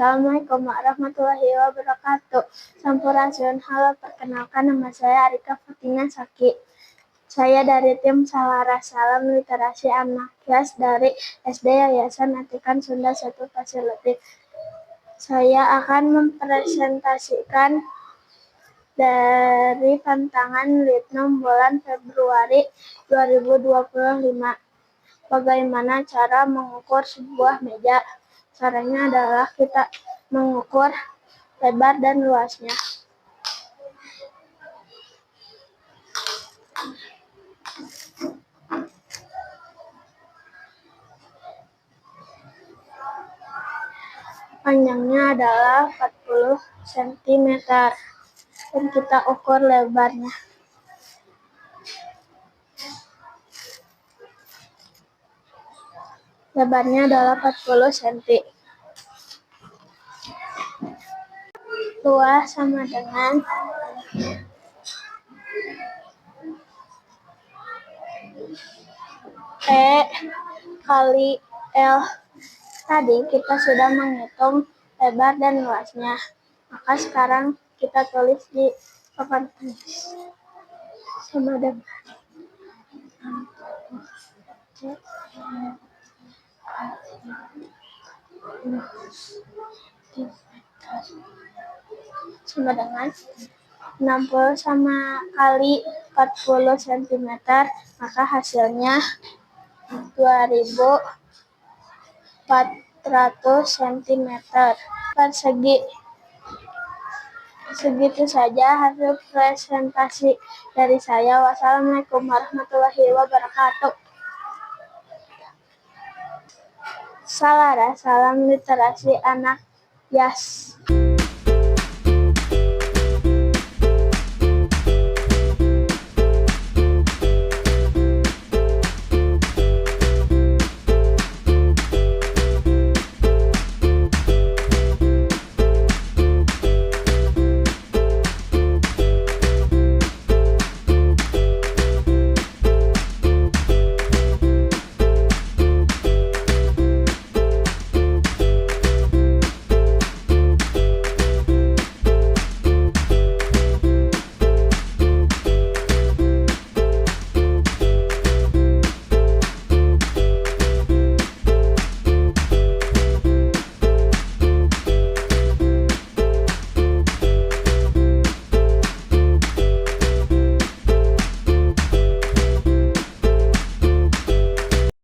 Assalamualaikum warahmatullahi wabarakatuh. Sampurasun. Halo, perkenalkan nama saya Arika Fatina Saki. Saya dari tim Salaras Salam Literasi Anak Kias dari SD Yayasan Atikan Sunda 1 Facility. Saya akan mempresentasikan dari tantangan Litnom bulan Februari 2025. Bagaimana cara mengukur sebuah meja? Caranya adalah kita mengukur lebar dan luasnya. Panjangnya adalah 40 cm dan kita ukur lebarnya. Lebarnya adalah 40 cm. Luas sama dengan E kali L. Tadi kita sudah menghitung lebar dan luasnya. Maka sekarang kita tulis di papan tulis. Sama dengan sama dengan 60 sama kali 40 cm, maka hasilnya 2400 cm persegi. Segitu saja hasil presentasi dari saya. Wassalamualaikum warahmatullahi wabarakatuh. Salaras Salam Literasi Anak Yas.